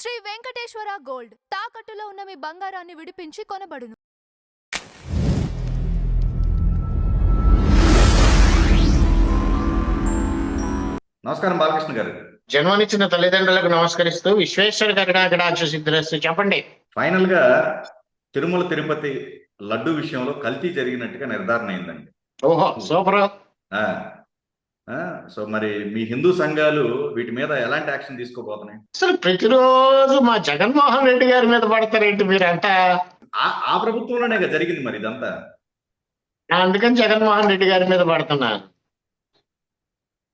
Shri Venkateswara gold తాకట్టులో ఉన్న మీ బంగారాన్ని విడిపించి కొనబడును. నమస్కారం బాలకృష్ణ గారు. జన్మనిచ్చిన తల్లిదండ్రులకు నమస్కరిస్తూ విశ్వేశ్వర కరుణాకటాక్ష సిద్ధిరస్తు. చెప్పండి. ఫైనల్ గా తిరుమల తిరుపతి లడ్డు విషయంలో కల్తీ జరిగినట్టుగా నిర్ధారణ అయిందండి. ఓహో, సూపర్. సో మరి మీ హిందూ సంఘాలు వీటి మీద ఎలాంటి యాక్షన్ తీసుకోబోతున్నాయి? అసలు ప్రతిరోజు మా జగన్మోహన్ రెడ్డి గారి మీద పడతారేంటి మీరంతా? ఆ ప్రభుత్వంలోనే జరిగింది మరి ఇదంతా. అందుకని జగన్మోహన్ రెడ్డి గారి మీద పడుతున్నారు.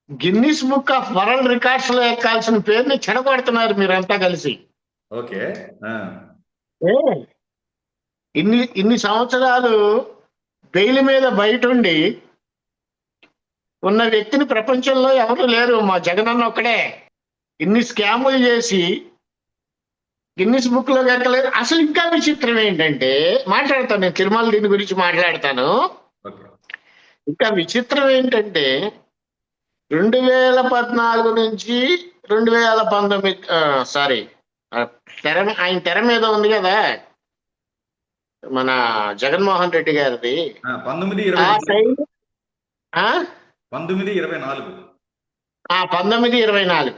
Guinness book of world records లో ఎక్కాల్సిన పేరుని చెడగొడుతున్నారు మీరంతా కలిసి. ఓకే. ఇన్ని సంవత్సరాలు బెయిల్ మీద బయట ఉండి ఉన్న వ్యక్తిని ప్రపంచంలో ఎవరు లేరు, మా జగనన్న ఒక్కడే. ఇన్ని స్కాములు చేసి గిన్నిస్ బుక్ లోకి ఎక్కలేరు. అసలు ఇంకా విచిత్రం ఏంటంటే, మాట్లాడతాను నేను తిరుమల దీని గురించి మాట్లాడతాను. ఇంకా విచిత్రం ఏంటంటే 2014 నుంచి 2019 ఆయన తెర మీద ఉంది కదా మన జగన్మోహన్ రెడ్డి గారిది. 1924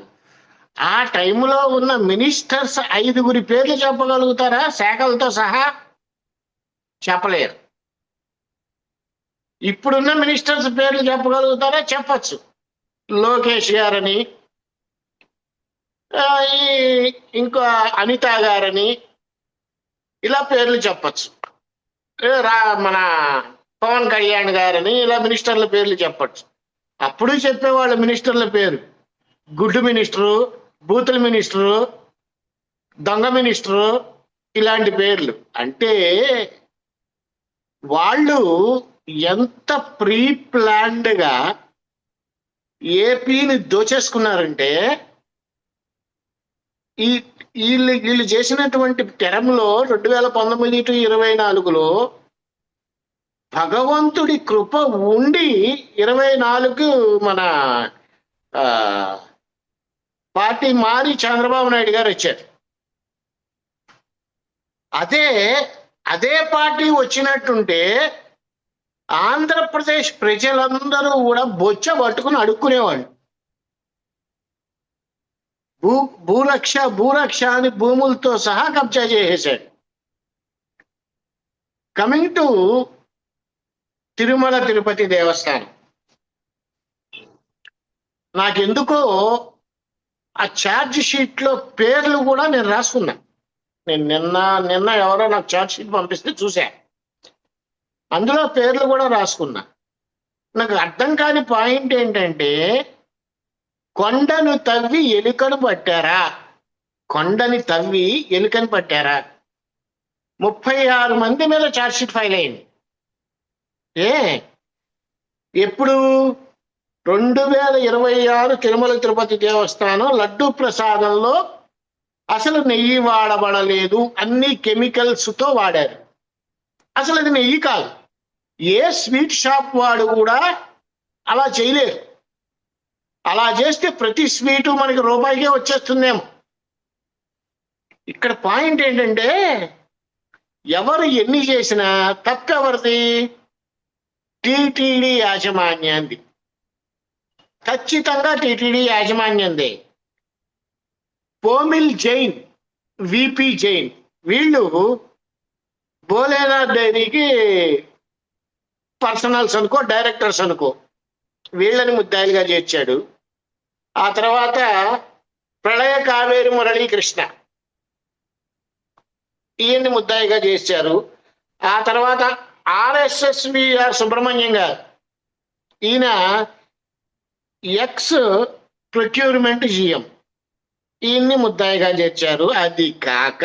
ఆ టైంలో ఉన్న మినిస్టర్స్ 5 పేర్లు చెప్పగలుగుతారా? శాఖలతో సహా చెప్పలేరు. ఇప్పుడున్న మినిస్టర్స్ పేర్లు చెప్పగలుగుతారా? చెప్పచ్చు. లోకేష్ గారని, ఇంకో అనిత గారని, ఇలా పేర్లు చెప్పచ్చు. మన పవన్ కళ్యాణ్ గారని, ఇలా మినిస్టర్ల పేర్లు చెప్పచ్చు. అప్పుడు చెప్పేవాళ్ళు మినిస్టర్ల పేరు గుడ్డు మినిస్టరు, బూతుల మినిస్టరు, దొంగ మినిస్టరు, ఇలాంటి పేర్లు. అంటే వాళ్ళు ఎంత ప్రీ ప్లాన్డ్గా ఏపీని దోచేసుకున్నారంటే, వీళ్ళు చేసినటువంటి టెరంలో 2019 to 24లో భగవంతుడి కృప ఉండి 24 మన పార్టీ మారి చంద్రబాబు నాయుడు గారు వచ్చారు. అదే పార్టీ వచ్చినట్టుంటే ఆంధ్రప్రదేశ్ ప్రజలందరూ కూడా బొచ్చ పట్టుకుని అడుక్కునేవాళ్ళు. భూరక్ష అని భూములతో సహా కబ్జా చేసేశాడు. కమింగ్ టు తిరుమల తిరుపతి దేవస్థానం, నాకెందుకో ఆ ఛార్జ్ షీట్ లో పేర్లు కూడా నేను రాసుకున్నా. నేను నిన్న ఎవరో నాకు ఛార్జ్ షీట్ పంపిస్తే చూసా, అందులో పేర్లు కూడా రాసుకున్నా. నాకు అర్థం కాని పాయింట్ ఏంటంటే, కొండను తవ్వి ఎలుకను పట్టారా? కొండని తవ్వి ఎలుకను పట్టారా? 36 మంది మీద ఛార్జ్ షీట్ ఫైల్ అయింది. ఎప్పుడు? 2026 తిరుమల తిరుపతి దేవస్థానం లడ్డూ ప్రసాదంలో అసలు నెయ్యి వాడబడలేదు, అన్ని కెమికల్స్ తో వాడారు. అసలు అది నెయ్యి కాదు. ఏ స్వీట్ షాప్ వాడు కూడా అలా చేయలేరు. అలా చేస్తే ప్రతి స్వీటు మనకి రూపాయికే వచ్చేస్తుందేమో. ఇక్కడ పాయింట్ ఏంటంటే, ఎవరు ఎన్ని చేసినా తప్పెవరిది? టీటీడీ యాజమాన్యాన్ని. ఖచ్చితంగా టీటీడీ యాజమాన్యందే. పోమిల్ జైన్, విపి జైన్, వీళ్ళు భోలేనాథ్ డైరీకి పర్సనల్స్ అనుకో, డైరెక్టర్స్ అనుకో, వీళ్ళని ముద్దాయిలుగా చేర్చాడు. ఆ తర్వాత ప్రళయ కావేరి మురళీకృష్ణ, ఈయన్ని ముద్దాయిగా చేశారు. ఆ తర్వాత ఆర్ఎస్ఎస్విఆర్ సుబ్రహ్మణ్యం గారు, ఈయన ఎక్స్ ప్రొక్యూర్మెంట్ జిఎం, ఈయన్ని ముద్దాయిగా చేర్చారు. అది కాక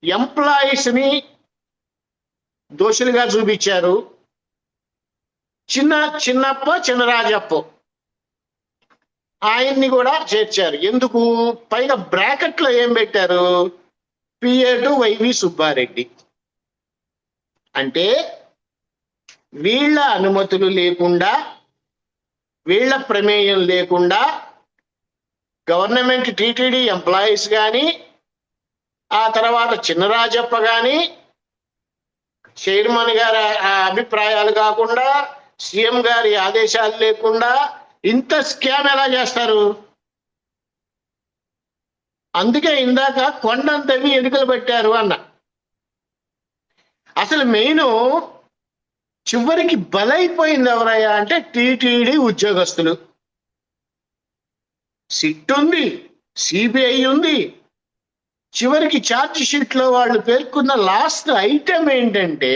ఎంప్లాయీస్ ని దోషులుగా చూపించారు. చిన్నరాజప్ప ఆయన్ని కూడా చేర్చారు. ఎందుకు? పైన బ్రాకెట్ లో ఏం పెట్టారు? PA to YV Subba Reddy. అంటే వీళ్ళ అనుమతులు లేకుండా, వీళ్ళ ప్రమేయం లేకుండా గవర్నమెంట్ టీటీడీ ఎంప్లాయీస్ కానీ, ఆ తర్వాత చిన్నరాజప్ప కానీ, చైర్మన్ గారి అభిప్రాయాలు కాకుండా, సీఎం గారి ఆదేశాలు లేకుండా ఇంత స్కామ్ ఎలా చేస్తారు? అందుకే ఇందాక కొండంతవి ఎన్నికలు పెట్టారు అన్న. అసలు మెయిన్ చివరికి బలైపోయింది ఎవరయ్యా అంటే టీటీడీ ఉద్యోగస్తులు. సిట్ ఉంది, సిబిఐ ఉంది. చివరికి ఛార్జ్ షీట్ లో వాళ్ళు పేర్కొన్న లాస్ట్ ఐటమ్ ఏంటంటే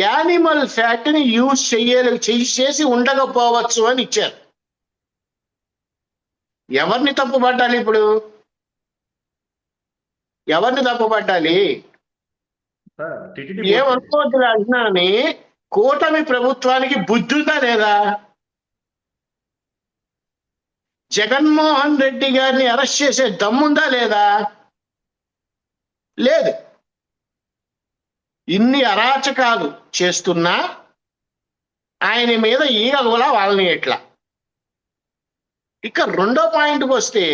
యానిమల్ ఫ్యాట్ ని యూజ్ చేసి ఉండకపోవచ్చు అని ఇచ్చారు. ఎవరిని తప్పుపట్టాలి ఇప్పుడు? ఎవరిని తప్పుపట్టాలి? ఏమనుకోవద్దు అంటున్నానని, కూటమి ప్రభుత్వానికి బుద్ధి ఉందా లేదా? జగన్మోహన్ రెడ్డి గారిని అరెస్ట్ చేసే దమ్ముందా లేదా? లేదు. ఇన్ని అరాచకాలు చేస్తున్నా ఆయన మీద ఈగలులా వాళ్ళని ఎట్లా. ఇక రెండో పాయింట్కి వస్తే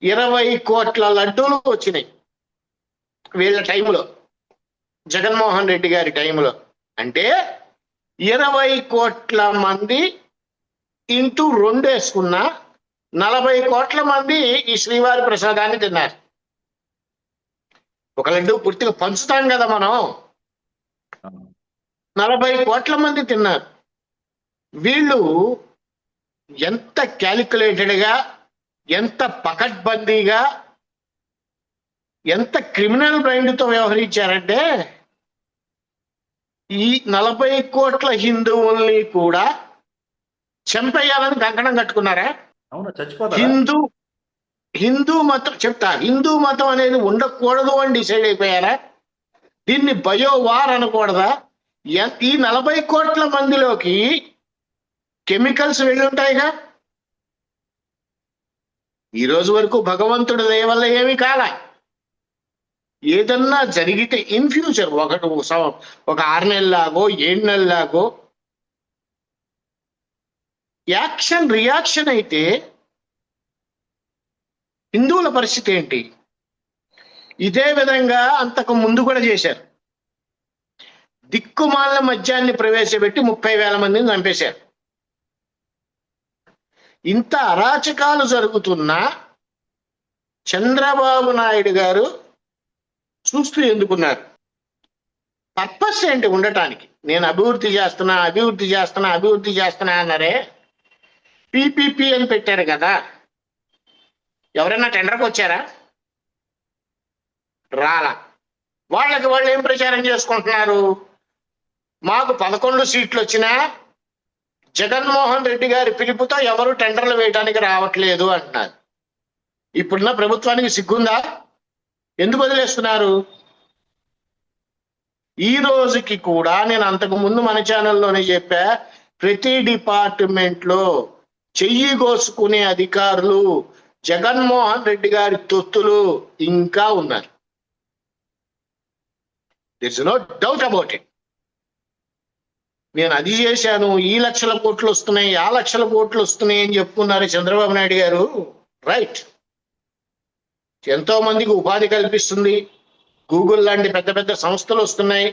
20 కోట్ల లడ్డూలు వచ్చినాయి వీళ్ళ టైంలో, జగన్మోహన్ రెడ్డి గారి టైంలో. అంటే 20 కోట్ల మంది ఇంటూ 2 వేసుకున్న 40 కోట్ల మంది ఈ శ్రీవారి ప్రసాదాన్ని తిన్నారు. ఒక లడ్డు పూర్తిగా పంచుతాం కదా మనం, 40 కోట్ల మంది తిన్నారు. వీళ్ళు ఎంత క్యాలిక్యులేటెడ్గా, ఎంత పకడ్బందీగా, ఎంత క్రిమినల్ మైండ్తో వ్యవహరించారంటే ఈ 40 కోట్ల హిందువుల్ని కూడా చంపేయాలని కంకణం కట్టుకున్నారా? హిందూ మతం చెప్తా, హిందూ మతం అనేది ఉండకూడదు అని డిసైడ్ అయిపోయారా? దీన్ని బయోవార్ అనకూడదా? ఈ 40 కోట్ల మందిలోకి కెమికల్స్ వెళ్ళి ఉంటాయిగా. ఈ రోజు వరకు భగవంతుడి దయ వల్ల ఏమీ కాల. ఏదన్నా జరిగితే ఇన్ ఫ్యూచర్ ఒక 6 నెలలాగో 7 నెలలాగో యాక్షన్ రియాక్షన్ అయితే హిందువుల పరిస్థితి ఏంటి? ఇదే విధంగా అంతకు ముందు కూడా చేశారు. దిక్కుమాల మద్యాన్ని ప్రవేశపెట్టి 30,000 మందిని చంపేశారు. ఇంత అరాచకాలు జరుగుతున్నా చంద్రబాబు నాయుడు గారు చూస్తూ ఎందుకున్నారు? పర్పస్ ఏంటి ఉండటానికి? నేను అభివృద్ధి చేస్తున్నా అన్నారే. పిపిపి అని పెట్టారు కదా, ఎవరైనా టెండర్కి వచ్చారా? రాలా. వాళ్ళకి వాళ్ళు ఏం ప్రచారం చేసుకుంటున్నారు? మాకు 11 సీట్లు వచ్చినా జగన్మోహన్ రెడ్డి గారి పిలుపుతో ఎవరు టెండర్లు వేయడానికి రావట్లేదు అంటున్నారు. ఇప్పుడున్న ప్రభుత్వానికి సిగ్గుందా? ఎందుకు వదిలేస్తున్నారు? ఈ రోజుకి కూడా నేను అంతకు ముందు మన ఛానల్లోనే చెప్పా, ప్రతి డిపార్ట్మెంట్లో చెయ్యి కోసుకునే అధికారులు జగన్మోహన్ రెడ్డి గారి తొత్తులు ఇంకా ఉన్నారు. This no doubt about it. నేను అది చేశాను, ఈ లక్షల కోట్లు వస్తున్నాయి, ఆ లక్షల కోట్లు వస్తున్నాయి అని చెప్పుకున్నారు చంద్రబాబు నాయుడు గారు. రైట్, ఎంతో మందికి ఉపాధి కల్పిస్తుంది. గూగుల్ లాంటి పెద్ద పెద్ద సంస్థలు వస్తున్నాయి,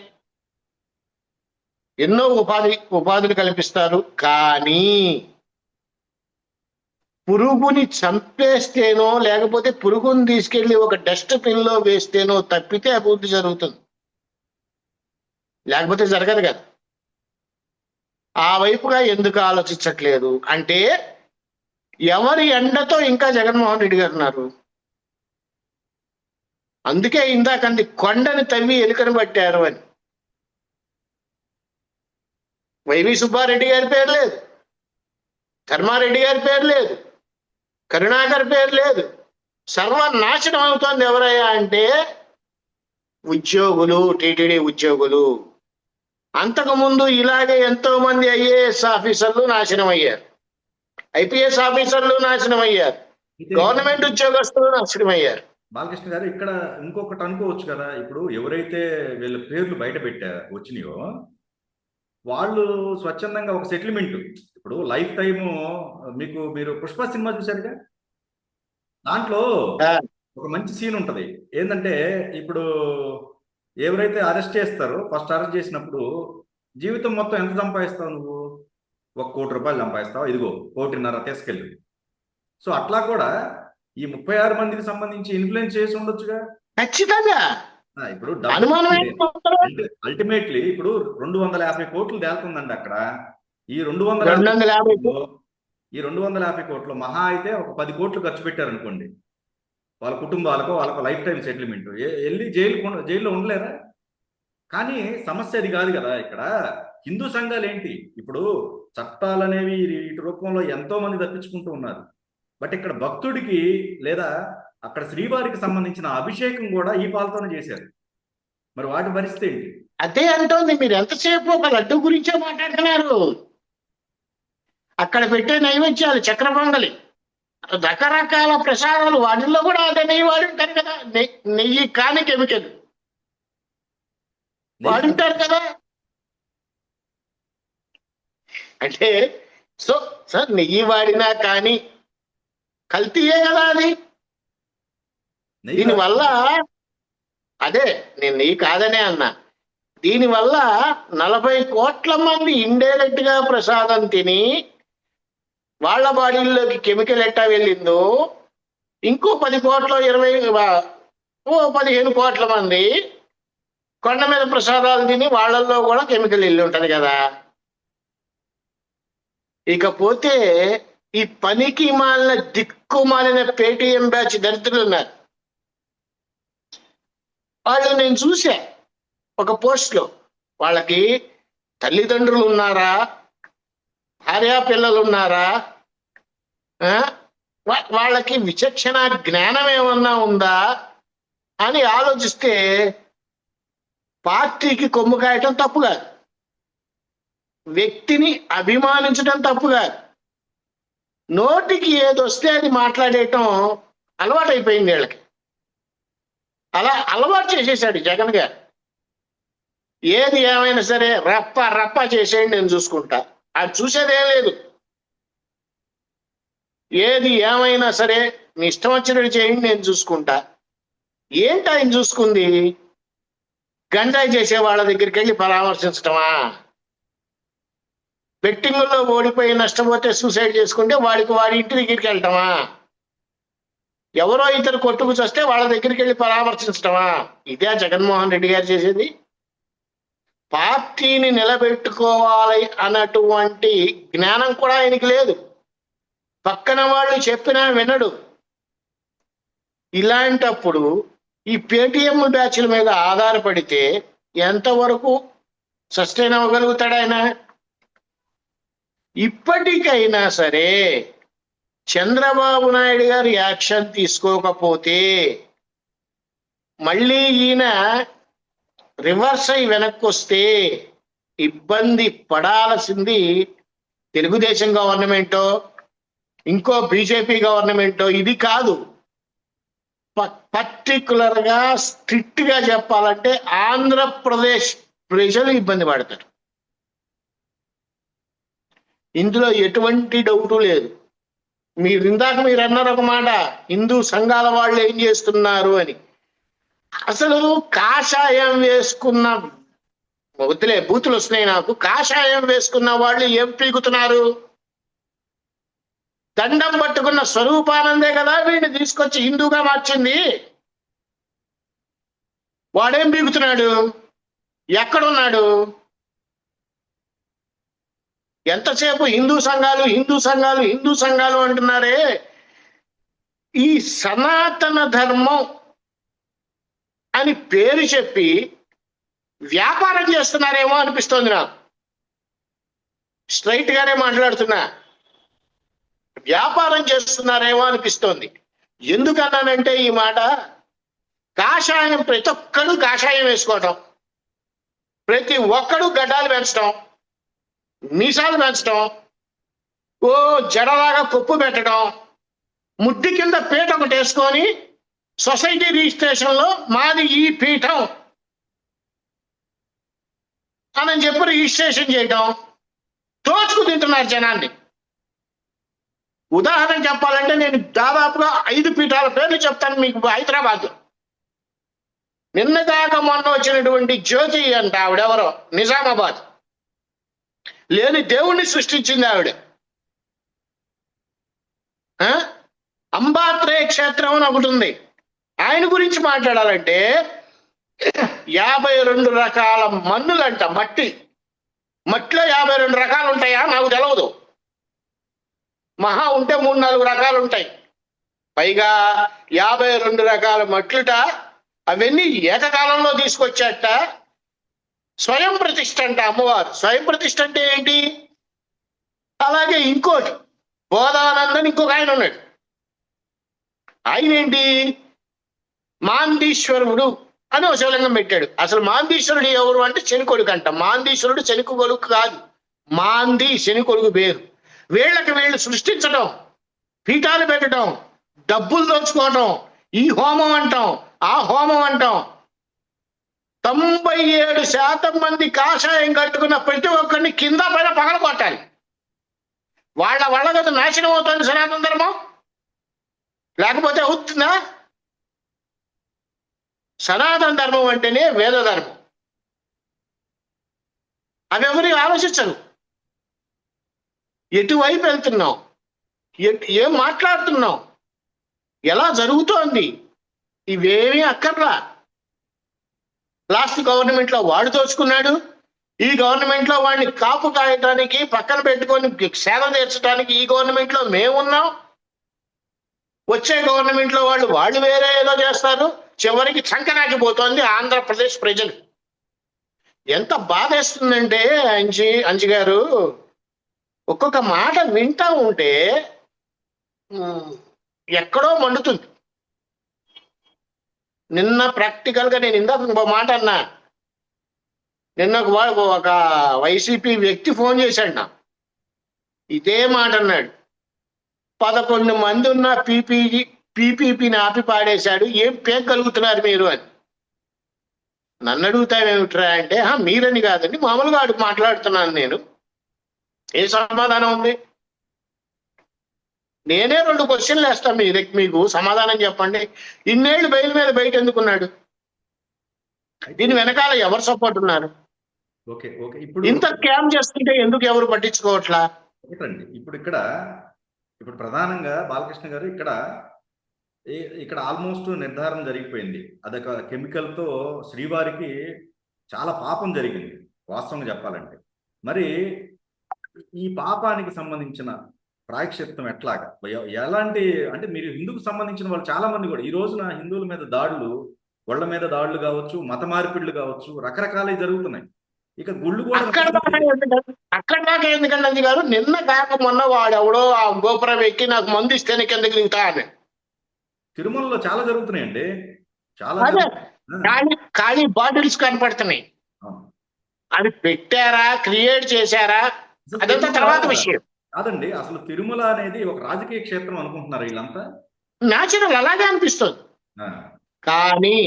ఎన్నో ఉపాధులు కల్పిస్తారు. కానీ పురుగుని చంపేస్తేనో లేకపోతే పురుగుని తీసుకెళ్లి ఒక డస్ట్బిన్ లో వేస్తేనో తప్పితే అభివృద్ధి జరుగుతుంది, లేకపోతే జరగదు కదా. ఆ వైపుగా ఎందుకు ఆలోచించట్లేదు అంటే ఎవరి ఎండతో ఇంకా జగన్మోహన్ రెడ్డి గారు ఉన్నారు. అందుకే ఇందాకంది కొండని తవ్వి ఎలుకని పట్టారు అని. వైవి సుబ్బారెడ్డి గారి పేరు లేదు, ధర్మారెడ్డి గారి పేరు లేదు, కరుణాకర్ పేరు లేదు. సర్వనాశనం అవుతోంది ఎవరయ్యా అంటే ఉద్యోగులు, టీటీడీ ఉద్యోగులు. అంతకుముందు ఇలాగే ఎంతో మంది ఐఏఎస్ ఆఫీసర్లు నాశనం అయ్యారు, ఐపీఎస్ ఆఫీసర్లు నాశనం అయ్యారు, గవర్నమెంట్ ఉద్యోగస్తులు నాశనం అయ్యారు. బాలకృష్ణ గారు, ఇక్కడ ఇంకొకటి అనుకోవచ్చు కదా, ఇప్పుడు ఎవరైతే వీళ్ళ పేర్లు బయట వచ్చినాయో వాళ్ళు స్వచ్ఛందంగా ఒక సెటిల్మెంట్, ఇప్పుడు లైఫ్ టైము మీరు పుష్ప సినిమా చూశారుగా, దాంట్లో ఆ, ఒక మంచి సీన్ ఉంటది. ఏంటంటే ఇప్పుడు ఎవరైతే అరెస్ట్ చేస్తారో, ఫస్ట్ అరెస్ట్ చేసినప్పుడు జీవితం మొత్తం ఎంత సంపాదిస్తావు నువ్వు? 1 కోటి రూపాయలు సంపాదిస్తావు, ఇదిగో 1.5 కోటి తీసుకెళ్ళి. సో అట్లా కూడా ఈ 36 మందికి సంబంధించి ఇన్ఫ్లుయెన్స్ చేసి ఉండొచ్చుగా. ఖచ్చితంగా ఇప్పుడు అనుమానం అల్టిమేట్లీ ఇప్పుడు 250 కోట్లు తేలుతుందండి అక్కడ. ఈ 250 250 కోట్లు మహా అయితే ఒక 10 కోట్లు ఖర్చు పెట్టారనుకోండి, వాళ్ళ కుటుంబాలకు వాళ్ళకు లైఫ్ టైం సెటిల్మెంట్, వెళ్ళి జైల్లో ఉండలేరా? కానీ సమస్య అది కాదు కదా. ఇక్కడ హిందూ సంఘాలు ఏంటి, ఇప్పుడు చట్టాలు అనేవి వీటి రూపంలో ఎంతో మంది తప్పించుకుంటూ ఉన్నారు. బట్ ఇక్కడ భక్తుడికి లేదా అక్కడ శ్రీవారికి సంబంధించిన అభిషేకం కూడా ఈ పాలతోనే చేశారు. మరి వాటి పరిస్థితి ఏంటి? అదే అంటోంది. మీరు ఎంతసేపు ఒక లడ్డు గురించే మాట్లాడుతున్నారు. అక్కడ పెట్టే నైవేద్యాలు చక్ర పొంగలి, రకరకాల ప్రసాదాలు, వాటిల్లో కూడా అదే నెయ్యి వాడుంటారు కదా. నెయ్యి కాని కెమికల్ వాడుంటారు కదా. అంటే సో సార్, నెయ్యి వాడినా కానీ కల్తీయే కదా అది. దీనివల్ల అదే నేను నెయ్యి కాదనే అన్నా. దీనివల్ల 40 కోట్ల మంది ఇండైరెక్ట్ గా ప్రసాదం తిని వాళ్ళ బాడీల్లోకి కెమికల్ ఎట్టా వెళ్ళిందో, ఇంకో 10 కోట్ల 15 కోట్ల మంది కొండ మీద ప్రసాదాలు తిని వాళ్ళల్లో కూడా కెమికల్ వెళ్ళి ఉంటది కదా. ఇకపోతే ఈ పనికి మాలిన దిక్కుమాలిన పేటీఎం బ్యాచ్ దరిద్రులు ఉన్నారు. వాళ్ళు నేను చూసా ఒక పోస్ట్ లో, వాళ్ళకి తల్లిదండ్రులు ఉన్నారా, భార్యా పిల్లలు ఉన్నారా, వాళ్ళకి విచక్షణ జ్ఞానం ఏమన్నా ఉందా అని ఆలోచిస్తే పార్టీకి కొమ్ము కాయటం తప్పు కాదు, వ్యక్తిని అభిమానించడం తప్పు కాదు, నోటికి ఏదొస్తే అది మాట్లాడేయటం అలవాటైపోయింది వీళ్ళకి. అలా అలవాటు చేసేసాడు జగన్ గారు. ఏది ఏమైనా సరే రప్ప రప్ప చేసేయండి, నేను చూసుకుంటా. అది చూసేదేం లేదు. ఏది ఏమైనా సరే మీ ఇష్టం వచ్చినట్టు చేయండి, నేను చూసుకుంటా. ఏంటి ఆయన చూసుకుంది? గంజాయి చేసే వాళ్ళ దగ్గరికి వెళ్ళి పరామర్శించటమా? బెట్టింగుల్లో ఓడిపోయి నష్టపోతే సూసైడ్ చేసుకుంటే వాడి ఇంటి దగ్గరికి వెళ్ళటమా? ఎవరో ఇద్దరు కొట్టుకు చస్తే వాళ్ళ దగ్గరికి వెళ్ళి పరామర్శించటమా? ఇదే జగన్మోహన్ రెడ్డి గారు చేసేది. పార్టీని నిలబెట్టుకోవాలి అన్నటువంటి జ్ఞానం కూడా ఆయనకి లేదు. పక్కన వాళ్ళు చెప్పినా వినడు. ఇలాంటప్పుడు ఈ పేటీఎం బ్యాచ్ల మీద ఆధారపడితే ఎంతవరకు సస్టైన్ అవ్వగలుగుతాడు ఆయన? ఇప్పటికైనా సరే చంద్రబాబు నాయుడు గారు యాక్షన్ తీసుకోకపోతే మళ్ళీ ఈయన రివర్స్ అయి వెనక్కి వస్తే ఇబ్బంది పడాల్సింది తెలుగుదేశం గవర్నమెంటో ఇంకో బీజేపీ గవర్నమెంటో ఇది కాదు. పర్టికులర్ గా స్ట్రిక్ట్ గా చెప్పాలంటే ఆంధ్రప్రదేశ్ ప్రజలు ఇబ్బంది పడతారు. ఇందులో ఎటువంటి డౌటు లేదు. ఇందాక మీరు అన్నారు ఒక మాట, హిందూ సంఘాల వాళ్ళు ఏం చేస్తున్నారు అని. అసలు కాషాయం వేసుకున్న, వద్దులే బూతులు వస్తున్నాయి నాకు, కాషాయం వేసుకున్న వాళ్ళు ఏం పీకుతున్నారు? దండం పట్టుకున్న స్వరూపానందే కదా వీడిని తీసుకొచ్చి హిందూగా మార్చింది. వాడేం పీకుతున్నాడు? ఎక్కడున్నాడు? ఎంతసేపు హిందూ సంఘాలు హిందూ సంఘాలు హిందూ సంఘాలు అంటున్నారే. ఈ సనాతన ధర్మం అని పేరు చెప్పి వ్యాపారం చేస్తున్నారేమో అనిపిస్తోంది నాకు. స్ట్రైట్ గానే మాట్లాడుతున్నా, వ్యాపారం చేస్తున్నారేమో అనిపిస్తోంది. ఎందుకన్నానంటే ఈ మాట, కాషాయం ప్రతి ఒక్కడు కాషాయం వేసుకోవటం, ప్రతి ఒక్కడు గడ్డాలు పెంచడం, మీసాలు పెంచడం, ఓ జడలాగా కొప్పు పెట్టడం, ముడ్డి కింద పీట ఒకటి వేసుకొని సొసైటీ రిజిస్ట్రేషన్ లో మాది ఈ పీఠం అని చెప్పి రిజిస్ట్రేషన్ చేయటం, దోచుకు తింటున్నారు జనాన్ని. ఉదాహరణ చెప్పాలంటే నేను దాదాపుగా 5 పీఠాల పేర్లు చెప్తాను మీకు. హైదరాబాద్ నిన్నదాకా మొన్న వచ్చినటువంటి జ్యోతి అంట ఆవిడెవరో, నిజామాబాద్ లేని దేవుణ్ణి సృష్టించింది ఆవిడ. అంబాత్రే క్షేత్రం అని ఒకటి ఉంది. ఆయన గురించి మాట్లాడాలంటే 52 రకాల మన్నులంట. మట్టిలో 52 రకాలు ఉంటాయా నాకు తెలియదు. మహా ఉంటే 3-4 రకాలు ఉంటాయి. పైగా 52 రకాల మట్లుట. అవన్నీ ఏకకాలంలో తీసుకొచ్చాట. స్వయం ప్రతిష్ఠ అంట అమ్మవారు. స్వయం ప్రతిష్ఠ అంటే ఏంటి? అలాగే ఇంకోటి బోధానందని ఇంకొక ఆయన ఉన్నాడు. ఆయన ఏంటి, మాందీశ్వరుడు అని ఒక శివలింగం పెట్టాడు. అసలు మాందీశ్వరుడు ఎవరు అంటే శని కొడుకు అంట. మాందీశ్వరుడు శని కొడుకు కాదు, మాంది శని కొడుకు పేరు. వీళ్ళు సృష్టించడం, పీఠాలు పెట్టడం, డబ్బులు దోచుకోవటం, ఈ హోమం అంటాం, ఆ హోమం అంటాం. 97% మంది కాషాయం కట్టుకున్న ప్రతి ఒక్కరిని కింద పైన పగల కొట్టాలి. వాళ్ళ కదా నాశనం అవుతుంది సనాతన ధర్మం. లేకపోతే అవుతుందా? సనాతన ధర్మం అంటేనే వేద ధర్మం. అవి ఎవరి ఆలోచించరు. ఎటువైపు వెళ్తున్నాం, ఏం మాట్లాడుతున్నాం, ఎలా జరుగుతోంది, ఇవేమీ అక్కర్లా. లాస్ట్ గవర్నమెంట్లో వాడు దోచుకున్నాడు. ఈ గవర్నమెంట్లో వాడిని కాపు కాయటానికి పక్కన పెట్టుకొని సేవ తీర్చడానికి ఈ గవర్నమెంట్లో మేమున్నాం. వచ్చే గవర్నమెంట్లో వాళ్ళు వేరే ఏదో చేస్తారు. చివరికి చంకనాకిపోతోంది ఆంధ్రప్రదేశ్ ప్రజలు. ఎంత బాధేస్తుందంటే అంజి గారు, ఒక్కొక్క మాట వింటా ఉంటే ఎక్కడో మండుతుంది. నిన్న ప్రాక్టికల్గా నేను ఇందాక ఇంకో మాట అన్నా. నిన్న ఒక వైసీపీ వ్యక్తి ఫోన్ చేశాడు నా, ఇదే మాట అన్నాడు. 11 మంది ఉన్న పీపీపీని ఆపి పాడేశాడు, ఏం పేగలుగుతున్నారు మీరు అని. నన్ను అడుగుతామేమిట్రా అంటే, మీరని కాదండి, మామూలుగా అడుగు మాట్లాడుతున్నాను నేను. ఏ సమాధానం ఉంది? నేనే 2 క్వశ్చన్లు వేస్తాను మీకు సమాధానం చెప్పండి. ఇన్నేళ్ళు బయట ఎందుకున్నాడు? దీని వెనకాల ఎవరు సపోర్ట్ ఉన్నారు? ఇంత స్కామ్ చేస్తుంటే ఎందుకు ఎవరు పట్టించుకోవట్లా? ఇప్పుడు ప్రధానంగా బాలకృష్ణ గారు ఇక్కడ ఆల్మోస్ట్ నిర్ధారణ జరిగిపోయింది. అదొక కెమికల్ తో శ్రీవారికి చాలా పాపం జరిగింది వాస్తవంగా చెప్పాలంటే. మరి ఈ పాపానికి సంబంధించిన ప్రాయశ్చిత్తం ఎట్లాగా, ఎలాంటి అంటే మీరు హిందూకు సంబంధించిన వాళ్ళు చాలా మంది కూడా ఈ రోజున హిందువుల మీద దాడులు, వాళ్ళ మీద దాడులు కావచ్చు, మత మార్పిడులు కావచ్చు, రకరకాలవి జరుగుతున్నాయి. ఇక గుళ్ళు కూడా అక్కడ దాకా ఎందుకంటే అది గారు, నిన్న కాక మొన్న వాడెవడో ఆ గోపురం ఎక్కి నాకు మందు ఇస్తేనే కిందకి దిగుతా అని తిరుమలలో చాలా జరుగుతున్నాయండి. చాలా ఖాళీ బాటిల్స్ కనపడుతున్నాయి. అది పెట్టారా, క్రియేట్ చేశారా, అదంతా తర్వాత విషయం కాదండి. అసలు తిరుమల అనేది ఒక రాజకీయ క్షేత్రం అనుకుంటున్నారు వీళ్ళంతా. న్యాచురల్ అలాగే అనిపిస్తుంది. కానీ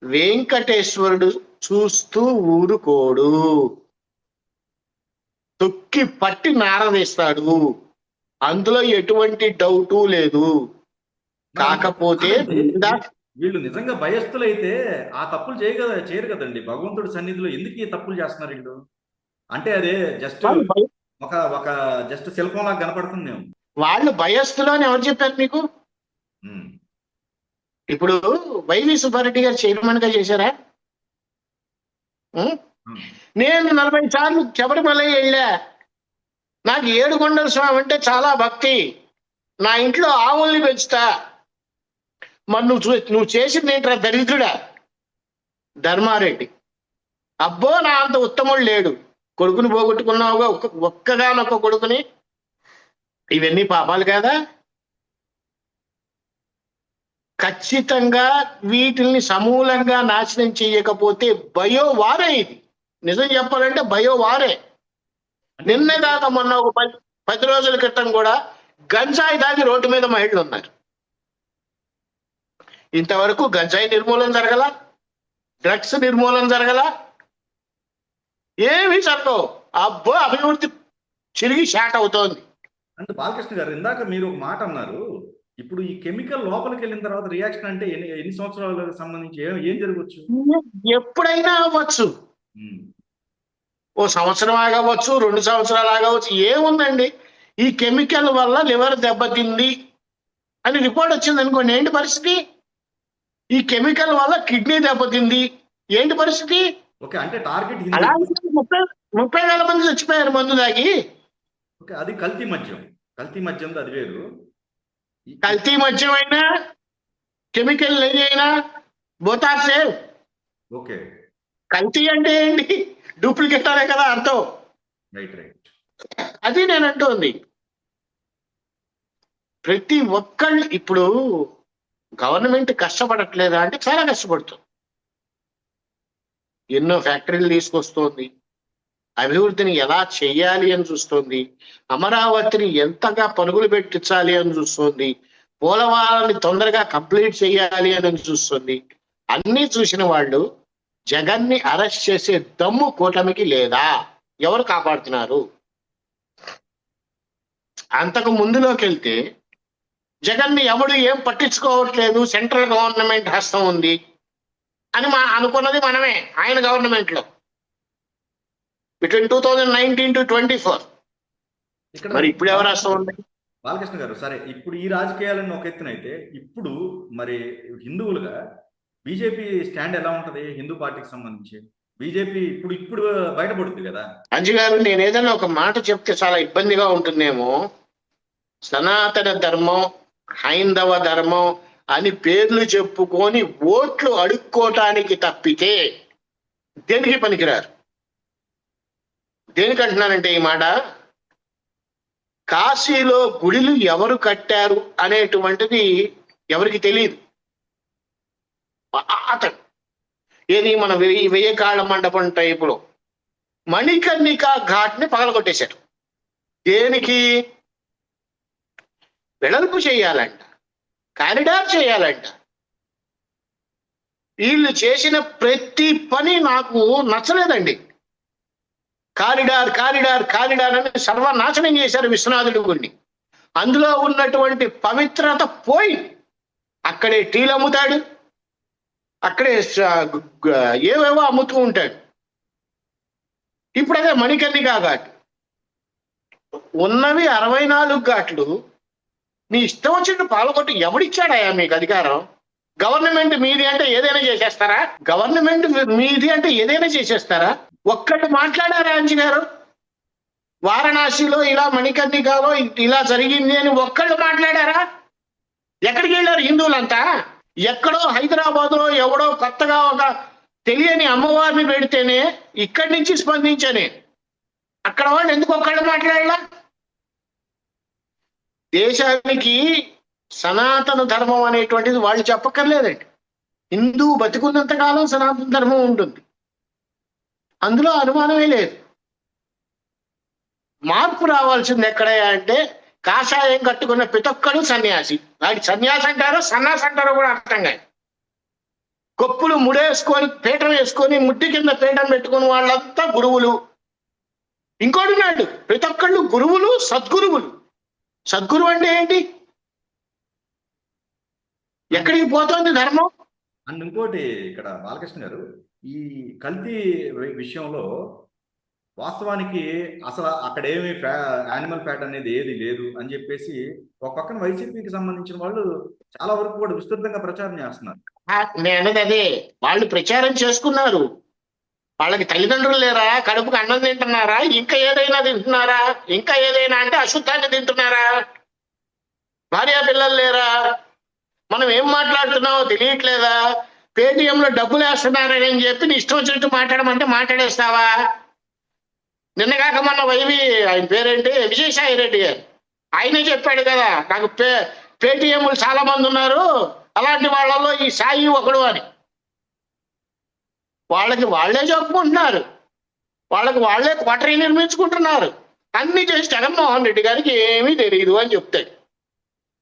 వెంకటేశ్వరుడు చూస్తూ ఊరుకోడు, తొక్కి పట్టి నారదీస్తాడు. అందులో ఎటువంటి డౌటు లేదు. కాకపోతే వీళ్ళు నిజంగా భయస్థులైతే ఆ తప్పులు చేయరు కదండి. భగవంతుడి సన్నిధిలో ఎందుకు ఈ తప్పులు చేస్తున్నారు వీళ్ళు? అంటే అదే జస్ట్ ఒక జస్ట్ శిల్పంలాగా కనపడుతుంది. వాళ్ళు భయస్థులు అని ఎవరు చెప్పారు మీకు? ఇప్పుడు వైవి సుబ్బారెడ్డి గారు చైర్మన్ గా చేశారా? నేను 40 సార్లు శబరిమల వెళ్ళా. నాకు ఏడుకొండల స్వామి అంటే చాలా భక్తి. నా ఇంట్లో ఆవుల్ని పెంచుతా. మరి నువ్వు చేసింది ఏంట్రా దరిద్రుడా? ధర్మారెడ్డి అబ్బో నా అంత ఉత్తముడు లేడు. కొడుకుని పోగొట్టుకున్నావుగా, ఒక్కగానొక్క కొడుకుని. ఇవన్నీ పాపాలు కాదా? ఖచ్చితంగా వీటిల్ని సమూలంగా నాశనం చేయకపోతే బయోవారే. ఇది నిజం చెప్పాలంటే బయోవారే. నిన్నే కాక మొన్న ఒక 10 రోజుల క్రితం కూడా గంజాయి దాగి రోడ్డు మీద మహిళలు ఉన్నారు. ఇంతవరకు గంజాయి నిర్మూలన జరగల, డ్రగ్స్ నిర్మూలన జరగల, ఏమీ జరగవు. అబ్బో అభివృద్ధి చిరిగి షాట్ అవుతోంది. అంటే బాలకృష్ణ గారు ఇందాక మీరు ఒక మాట అన్నారు. ఇప్పుడు ఈ కెమికల్ లోపలికి వెళ్ళిన తర్వాత రియాక్షన్ అంటే ఎన్ని సంవత్సరాలకు సంబంధించి ఏం జరగవచ్చు? ఎప్పుడైనా అవ్వచ్చు. ఉమ్, ఓ సంవత్సరం ఆగవచ్చు, 2 సంవత్సరాలు ఆగవచ్చు. ఏముందండి, ఈ కెమికల్ వల్ల లివర్ దెబ్బతింది అని రిపోర్ట్ వచ్చింది అనుకోండి, ఏంటి పరిస్థితి? ఈ కెమికల్ వల్ల కిడ్నీ దెబ్బతింది, ఏంటి పరిస్థితి? ఓకే, అంటే టార్గెట్ అలా హిందూ. 30,000 మంది చచ్చిపోయారు మందు తాగి. ఓకే, అది కల్తీ మద్యం. కల్తీ మద్యం అది వేరు. కల్తీ మద్యం అయినా కెమికల్ అయినా బోత్ ఆర్ సేమ్. ఓకే, కల్తీ అంటే ఏంటి? డూప్లికేట్ అనే కదా అర్థం. Right right. అది నేను అంటుంది. ప్రతి ఒక్కళ్ళు ఇప్పుడు గవర్నమెంట్ కష్టపడట్లేదా అంటే చాలా కష్టపడుతుంది. ఎన్నో ఫ్యాక్టరీలు తీసుకొస్తోంది, అభివృద్ధిని ఎలా చేయాలి అని చూస్తోంది, అమరావతిని ఎంతగా పరుగులు పెట్టించాలి అని చూస్తోంది, పోలవరాన్ని తొందరగా కంప్లీట్ చేయాలి అని చూస్తుంది. అన్నీ చూసిన వాళ్ళు జగన్ని అరెస్ట్ చేసే దమ్ము కూటమికి లేదా? ఎవరు కాపాడుతున్నారు? అంతకు ముందులోకి వెళ్తే జగన్ని ఎవడు ఏం పట్టించుకోవట్లేదు, సెంట్రల్ గవర్నమెంట్ హస్తం ఉంది అని అనుకున్నది మనమే ఆయన గవర్నమెంట్ లో బిట్వీన్ 2019 to 24. మరి ఇప్పుడు ఎవరు హస్తం ఉంది? బాలకృష్ణ గారు, సరే ఇప్పుడు ఈ రాజకీయాలను ఒక ఎత్తునైతే ఇప్పుడు మరి హిందువులుగా బీజేపీ స్టాండ్ ఎలా ఉంటది హిందూ పార్టీకి సంబంధించి? బీజేపీ ఇప్పుడు బయటపడుతుంది కదా. అంజు గారు, నేను ఏదైనా ఒక మాట చెప్తే చాలా ఇబ్బందిగా ఉంటుందేమో. సనాతన ధర్మం, హైందవ ధర్మం అని పేర్లు చెప్పుకొని ఓట్లు అడుక్కోవటానికి తప్పితే దేనికి పనికిరారు. దేనికంటున్నానంటే ఈ మాట, కాశీలో గుడిలు ఎవరు కట్టారు అనేటువంటిది ఎవరికి తెలియదు. అతను ఏది మన 1000 కాళ్ళ మండపం టైపులో మణికర్ణికా ఘాట్ ని పగలగొట్టేశారు. దేనికి? వెడల్పు చేయాలంట, కారిడార్ చేయాలంట. వీళ్ళు చేసిన ప్రతి పని నాకు నచ్చలేదండి. కారిడార్ కారిడార్ కారిడార్ అని సర్వనాశనం చేశారు విశ్వనాథుడి గుడిని. అందులో ఉన్నటువంటి పవిత్రత పోయి అక్కడే టీలు అమ్ముతాడు, అక్కడే ఏవేవో అమ్ముతూ ఉంటాడు. ఇప్పుడు అదే మణికర్ణికా ఘాట్ ఉన్నవి 64 ఘాట్లు. నీ ఇష్టం వచ్చినట్టు పాల్గొట్టి ఎవడిచ్చాడయా మీకు అధికారం? గవర్నమెంట్ మీది అంటే ఏదైనా చేసేస్తారా? గవర్నమెంట్ మీది అంటే ఏదైనా చేసేస్తారా? ఒక్కళ్ళు మాట్లాడారా అంజి గారు? వారణాసిలో ఇలా, మణికర్ణికాలో ఇలా జరిగింది అని ఒక్కళ్ళు మాట్లాడారా? ఎక్కడికి వెళ్ళారు హిందువులంతా? ఎక్కడో హైదరాబాద్ లో ఎవడో కొత్తగా ఒక తెలియని అమ్మవారిని పెడితేనే ఇక్కడి నుంచి స్పందించని అక్కడ వాళ్ళు ఎందుకు ఒక్కళ్ళు మాట్లాడలా? దేశానికి సనాతన ధర్మం అనేటువంటిది వాళ్ళు చెప్పక్కర్లేదండి. హిందూ బతికున్నంత కాలం సనాతన ధర్మం ఉంటుంది, అందులో అనుమానమే లేదు. మార్పు రావాల్సింది ఎక్కడయ్యా అంటే, కాషాయం కట్టుకున్న ప్రతి ఒక్కడు సన్యాసి. వాడి సన్యాసి అంటారో సన్నాసి అంటారో కూడా అర్థం కాదు. కొప్పులు ముడేసుకొని పీఠం వేసుకొని ముట్టి కింద పీఠం పెట్టుకుని వాళ్ళంతా గురువులు. ఇంకోటి నాడు ప్రతి ఒక్కళ్ళు గురువులు, సద్గురువులు. సద్గురు అంటే ఏంటి? ఎక్కడికి పోతోంది ధర్మం? అండ్ ఇంకోటి ఇక్కడ బాలకృష్ణ గారు, ఈ కల్తీ విషయంలో వాస్తవానికి అసలు అక్కడ ఏమి యానిమల్ ఫ్యాట్ అనేది ఏది లేదు అని చెప్పేసి ఒక పక్కన వైసీపీకి సంబంధించిన వాళ్ళు చాలా వరకు కూడా విస్తృతంగా ప్రచారం చేస్తున్నారు. నేను అదే, వాళ్ళు ప్రచారం చేసుకున్నారు. వాళ్ళకి తల్లిదండ్రులు లేరా? కడుపుకి అన్నం తింటున్నారా? ఇంకా ఏదైనా తింటున్నారా? ఇంకా ఏదైనా అంటే అశుద్ధాన్ని తింటున్నారా? భార్యా పిల్లలు లేరా? మనం ఏం మాట్లాడుతున్నామో తెలియట్లేదా? పేటిఎంలో డబ్బులు వేస్తున్నారని అని చెప్పి నీ ఇష్టం వచ్చినట్టు మాట్లాడమంటే మాట్లాడేస్తావా? నిన్నగాక మొన్న ఆయన పేరేంటి, విజయసాయి రెడ్డి గారు, ఆయనే చెప్పాడు కదా, నాకు పేటిఎంలు చాలా మంది ఉన్నారు, అలాంటి వాళ్ళలో ఈ సాయి ఒకడు అని. వాళ్ళకి వాళ్లే చెప్పుకుంటున్నారు, వాళ్ళకి వాళ్లే క్వార్టరీ నిర్మించుకుంటున్నారు. అన్ని చేసి జగన్మోహన్ రెడ్డి గారికి ఏమీ తెలియదు అని చెప్తాడు.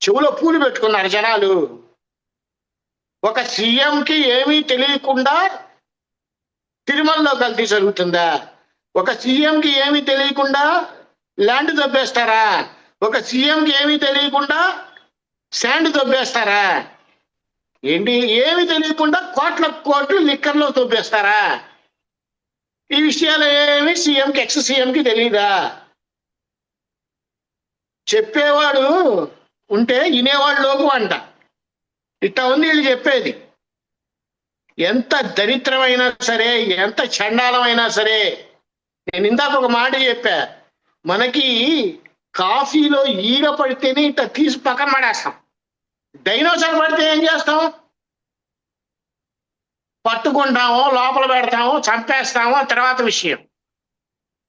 చెవులో పూలు పెట్టుకున్నారు జనాలు. ఒక సీఎంకి ఏమీ తెలియకుండా తిరుమలలో కల్తీ జరుగుతుందా? ఒక సీఎంకి ఏమీ తెలియకుండా ల్యాండ్ దొబ్బేస్తారా? ఒక సీఎంకి ఏమీ తెలియకుండా శాండ్ దొబ్బేస్తారా? ఏంటి ఏమీ తెలియకుండా కోట్ల కోట్లు లిక్కర్లో దొబ్బేస్తారా? ఈ విషయాలు ఏమి సీఎంకి ఎక్స్ సీఎంకి తెలియదా? చెప్పేవాడు ఉంటే వినేవాడు లోకు అంట. ఇట్లా ఉంది వీళ్ళు చెప్పేది. ఎంత దరిద్రమైనా సరే, ఎంత చండాలమైనా సరే, నేను ఇందాక ఒక మాట చెప్పా, మనకి కాఫీలో ఈగ పడితేనే ఇట్లా తీసి పక్కన పడేస్తాం. డైనోసార్ పడితే ఏం చేస్తాం? పట్టుకుంటామో, లోపల పెడతామో, చంపేస్తామో తర్వాత విషయం.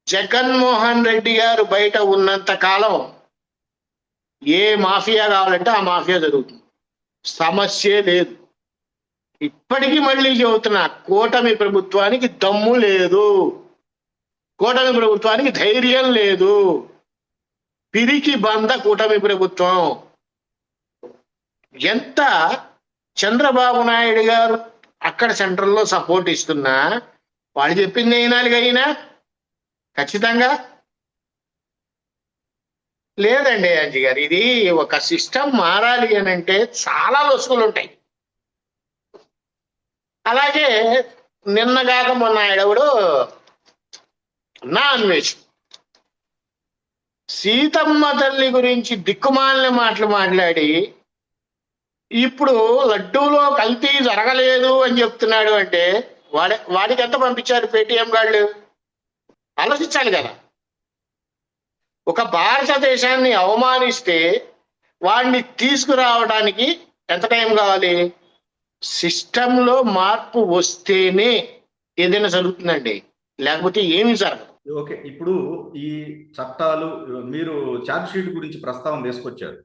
జగన్మోహన్ రెడ్డి గారు బయట ఉన్నంత కాలం ఏ మాఫియా కావాలంటే ఆ మాఫియా జరుగుతుంది, సమస్యే లేదు. ఇప్పటికీ మళ్ళీ చెబుతున్నా, కూటమి ప్రభుత్వానికి దమ్ము లేదు, కూటమి ప్రభుత్వానికి ధైర్యం లేదు. పిరికి బంద కూటమి ప్రభుత్వం. ఎంత చంద్రబాబు నాయుడు గారు అక్కడ సెంట్రల్లో సపోర్ట్ ఇస్తున్నా వాళ్ళు చెప్పింది అయినా ఖచ్చితంగా లేదండి. అంజీ గారు, ఇది ఒక సిస్టమ్ మారాలి అని అంటే చాలా లొసుగులు ఉంటాయి. అలాగే నిన్నగాక మొన్న ఎవడు నా అన్వేషణ సీతమ్మ తల్లి గురించి దిక్కుమాలిన మాటలు మాట్లాడి ఇప్పుడు లడ్డూలో కల్తీ జరగలేదు అని చెప్తున్నాడు అంటే వాడికి ఎంత పంపించారు పేటీఎం వాళ్ళు? ఆలోచించాలి కదా. ఒక భారతదేశాన్ని అవమానిస్తే వాడిని తీసుకురావడానికి ఎంత టైం కావాలి? సిస్టంలో మార్పు వస్తేనే ఏదైనా జరుగుతుందండి, లేకపోతే ఏమీ జరగదు. ఓకే, ఇప్పుడు ఈ చట్టాలు మీరు ఛార్జ్ షీట్ గురించి ప్రస్తావన తీసుకొచ్చారు.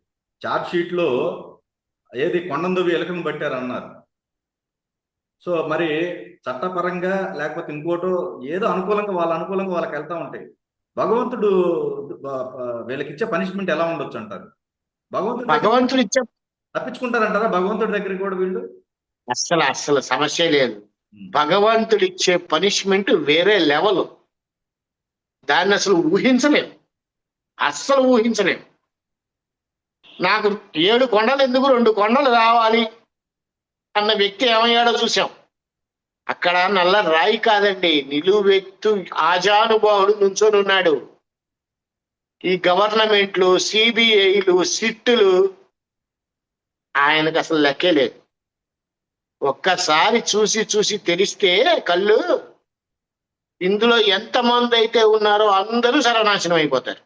ఛార్జ్ షీట్ లో ఏది కొండందవి ఎలకను పట్టారు అన్నారు. సో మరి చట్టపరంగా లేకపోతే ఇంకోటో ఏదో అనుకూలంగా వాళ్ళకి వెళ్తా ఉంటాయి. భగవంతుడు వీళ్ళకి ఇచ్చే పనిష్మెంట్ ఎలా ఉండొచ్చు అంటారు? భగవంతుడు ఇచ్చే తప్పించుకుంటారంటారా భగవంతుడి దగ్గరికి కూడా వీళ్ళు? అస్సలు సమస్య లేదు. భగవంతుడు ఇచ్చే పనిష్మెంట్ వేరే లెవెల్. దాన్ని అసలు ఊహించలేము, అస్సలు ఊహించలేము. నాకు 7 కొండలు ఎందుకు 2 కొండలు కావాలి అన్న వ్యక్తి ఏమయ్యాడో చూసాం. అక్కడ నల్ల రాయి కాదండి, నిలువెత్తు ఆజానుభావుడు నుంచొని ఉన్నాడు. ఈ గవర్నమెంట్లు, సిబిఐలు, సిట్టులు ఆయనకు అసలు లెక్కే లేదు. ఒక్కసారి చూసి తెలిస్తే కళ్ళు, ఇందులో ఎంతమంది అయితే ఉన్నారో అందరూ సర్వనాశనం అయిపోతారు.